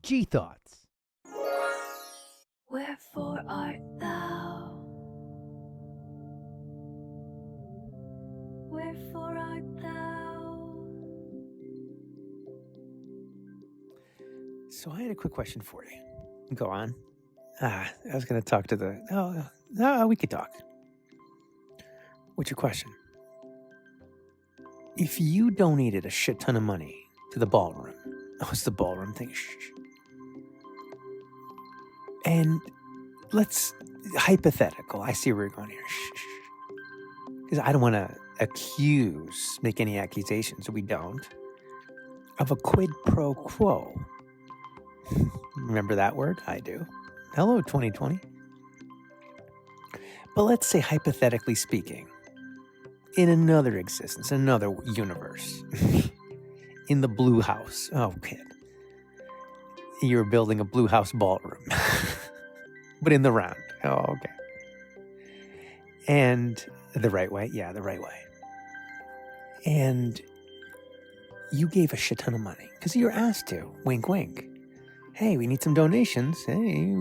G-thoughtz. Wherefore art thou? Wherefore art thou? So I had a quick question for you. Go on. I was going to talk to the... No, we could talk. What's your question? If you donated a shit ton of money to the ballroom, what's the ballroom thing? Shh. And let's... Hypothetical. I see where you're going here. Shh. Because I don't want to make any accusations, we don't, of a quid pro quo. Remember that word? I do. Hello, 2020. But let's say, hypothetically speaking, in another existence, another universe, in the blue house. Oh, kid. You're building a blue house ballroom. But in the round. Oh, okay. And the right way? Yeah, the right way. And you gave a shit ton of money because you were asked to. Wink, wink. Hey, we need some donations. Hey,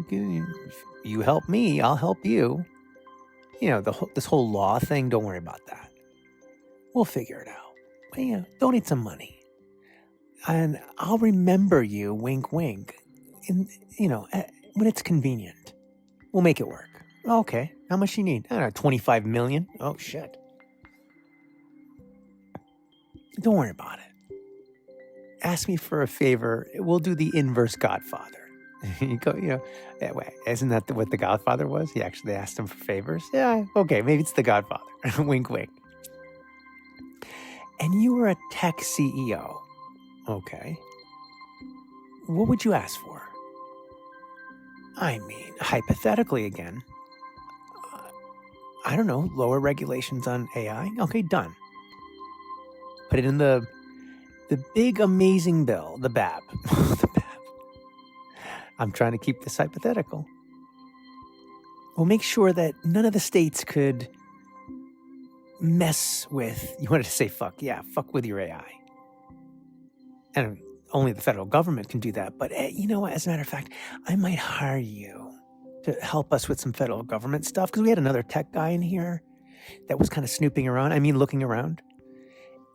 you help me, I'll help you. You know, this whole law thing, don't worry about that. We'll figure it out. But, donate some money. And I'll remember you, wink, wink, when it's convenient. We'll make it work. Okay, how much you need? I don't know, 25 million? Oh, shit. Don't worry about it. Ask me for a favor. We'll do the inverse Godfather. You go, isn't that what the Godfather was? He actually asked him for favors. Yeah, okay, maybe it's the Godfather. Wink, wink. And you were a tech CEO. Okay. What would you ask for? I mean, hypothetically again, I don't know, lower regulations on AI. Okay, done. Put it in the big amazing bill, the BAB. The BAB. I'm trying to keep this hypothetical. We'll make sure that none of the states could mess with, you wanted to say fuck, yeah, fuck with your AI. And only the federal government can do that. But you know what, as a matter of fact, I might hire you to help us with some federal government stuff, because we had another tech guy in here that was kind of snooping around, looking around.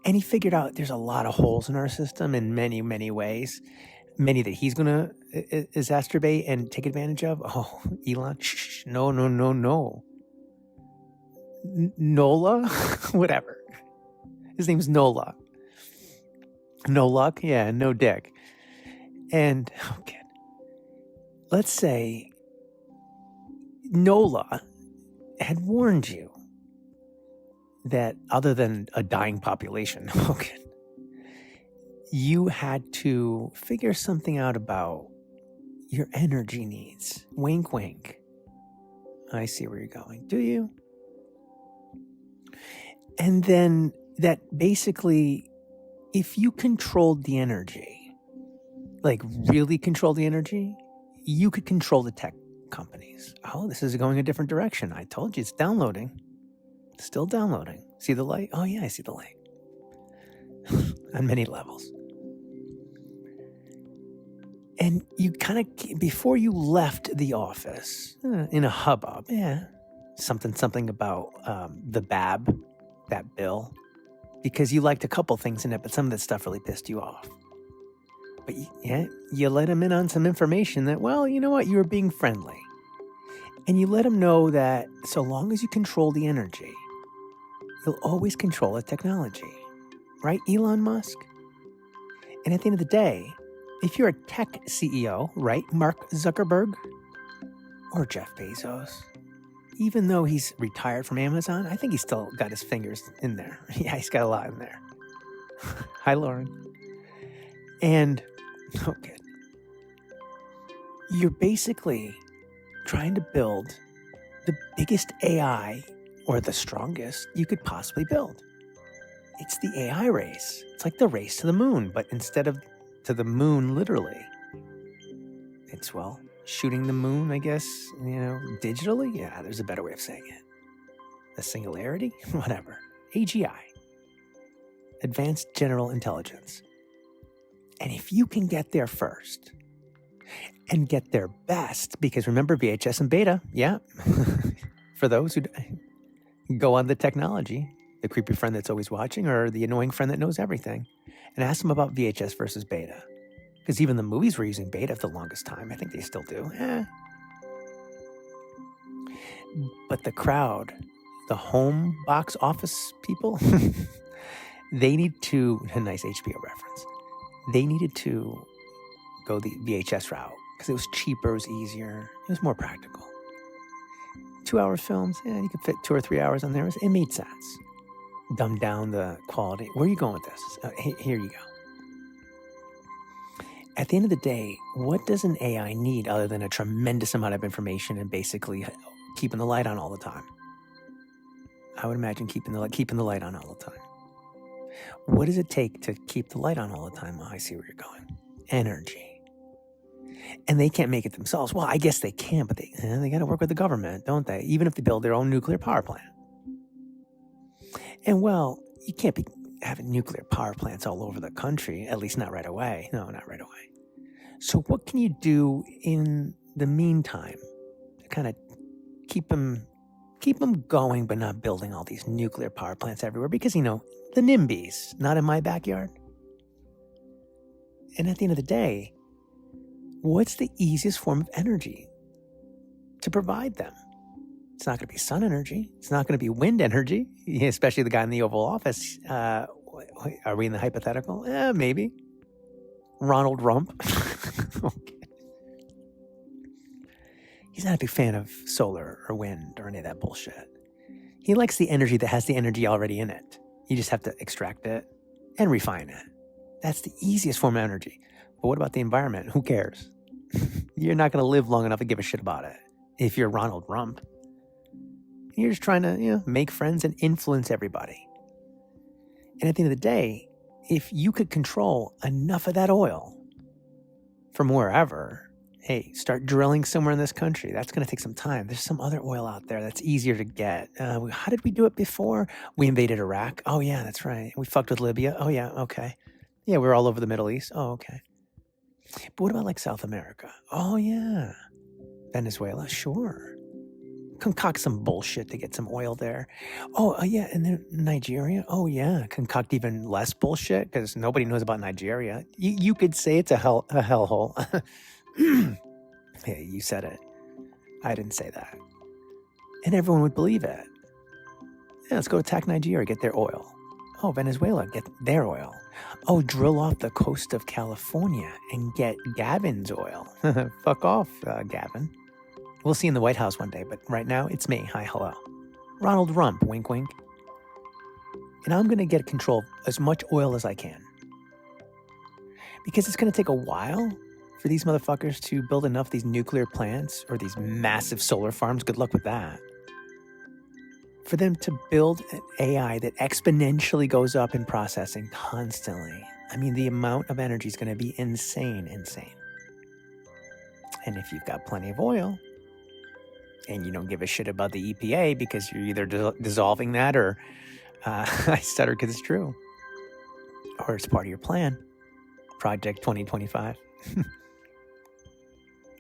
And he figured out there's a lot of holes in our system in many, many ways. Many that he's going to exacerbate and take advantage of. Oh, Elon, shh, no. Nola? Whatever. His name's Nola. No luck? Yeah, no dick. And, okay. Let's say Nola had warned you that other than a dying population, okay, you had to figure something out about your energy needs. Wink, wink. I see where you're going. Do you? And then that basically, if you controlled the energy, like really control the energy, you could control the tech companies. Oh, this is going a different direction. I told you, it's downloading. Still downloading. See the light? Oh, yeah, I see the light. On many levels. And you kind of, before you left the office, in a hubbub, something about the BAB, that bill, because you liked a couple things in it, but some of that stuff really pissed you off. But you let him in on some information that, well, you know what, you were being friendly. And you let him know that so long as you control the energy, you'll always control the technology. Right, Elon Musk? And at the end of the day, if you're a tech CEO, right, Mark Zuckerberg or Jeff Bezos, even though he's retired from Amazon, I think he's still got his fingers in there. Yeah, he's got a lot in there. Hi, Lauren. And, okay, you're basically trying to build the biggest AI, or the strongest, you could possibly build. It's the AI race. It's like the race to the moon, but instead of to the moon literally, it's, well, shooting the moon, I guess, digitally. Yeah, there's a better way of saying it. A singularity? Whatever. AGI. Advanced General Intelligence. And if you can get there first, and get their best. Because remember, VHS and beta, yeah. For those who go on the technology, the creepy friend that's always watching or the annoying friend that knows everything, and ask them about VHS versus beta. Because even the movies were using beta for the longest time. I think they still do. But the crowd, the home box office people, they need to, a nice HBO reference, they needed to go the VHS route because it was cheaper, it was easier, it was more practical. 2-hour films, you could fit 2 or 3 hours on there. It made sense. Dumb down the quality. Where are you going with this? Here you go. At the end of the day, what does an AI need other than a tremendous amount of information and basically keeping the light on all the time? I would imagine keeping the light on all the time. What does it take to keep the light on all the time? Oh, I see where you're going. Energy. And they can't make it themselves. Well, I guess they can, but they got to work with the government, don't they? Even if they build their own nuclear power plant. And well, you can't be having nuclear power plants all over the country, at least not right away. No, not right away. So what can you do in the meantime to kind of keep them going, but not building all these nuclear power plants everywhere? Because, the NIMBYs, not in my backyard. And at the end of the day, what's the easiest form of energy to provide them? It's not going to be sun energy. It's not going to be wind energy, especially the guy in the Oval Office. Are we in the hypothetical? Maybe. Ronald Rump. Okay. He's not a big fan of solar or wind or any of that bullshit. He likes the energy that has the energy already in it. You just have to extract it and refine it. That's the easiest form of energy. But what about the environment? Who cares? You're not going to live long enough to give a shit about it if you're Ronald Rump. You're just trying to, make friends and influence everybody. And at the end of the day, if you could control enough of that oil from wherever, hey, start drilling somewhere in this country. That's going to take some time. There's some other oil out there that's easier to get. How did we do it before? We invaded Iraq. Oh, yeah, that's right. We fucked with Libya. Oh, yeah, okay. Yeah, we're all over the Middle East. Oh, okay. But what about like South America? Oh, yeah. Venezuela, sure. Concoct some bullshit to get some oil there. Oh, yeah, and then Nigeria? Oh, yeah. Concoct even less bullshit because nobody knows about Nigeria. You could say it's a hellhole. Hey, you said it. I didn't say that. And everyone would believe it. Yeah, let's go attack Nigeria, get their oil. Oh, Venezuela, get their oil. Oh, drill off the coast of California and get Gavin's oil. Fuck off, Gavin. We'll see in the White House one day, but right now, it's me. Hi, hello. Ronald Rump, wink, wink. And I'm going to get control of as much oil as I can. Because it's going to take a while for these motherfuckers to build enough of these nuclear plants or these massive solar farms. Good luck with that. For them to build an AI that exponentially goes up in processing constantly. I mean, the amount of energy is going to be insane. And if you've got plenty of oil and you don't give a shit about the EPA because you're either dissolving that or I stutter because it's true, or it's part of your plan, Project 2025,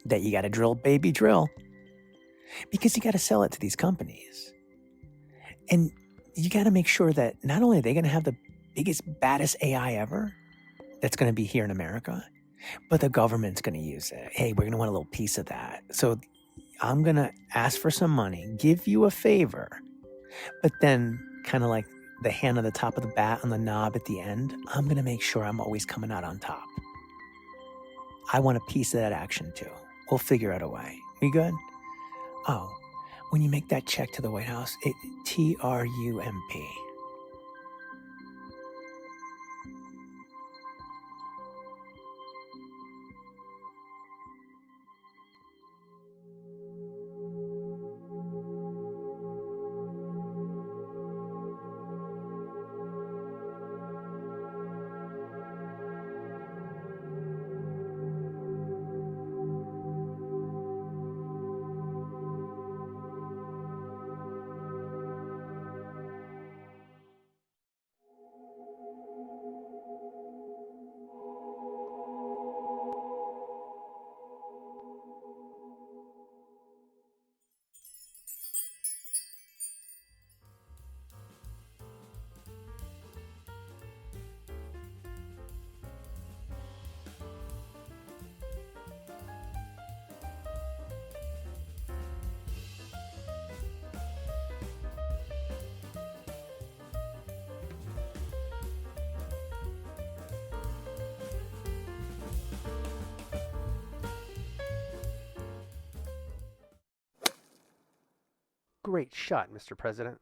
that you got to drill, baby, drill, because you got to sell it to these companies. And you got to make sure that not only are they going to have the biggest, baddest AI ever that's going to be here in America, but the government's going to use it. Hey, we're going to want a little piece of that. So I'm going to ask for some money, give you a favor, but then kind of like the hand on the top of the bat on the knob at the end, I'm going to make sure I'm always coming out on top. I want a piece of that action too. We'll figure out a way. We good? Oh, when you make that check to the White House, TRUMP. great shot, Mr. President.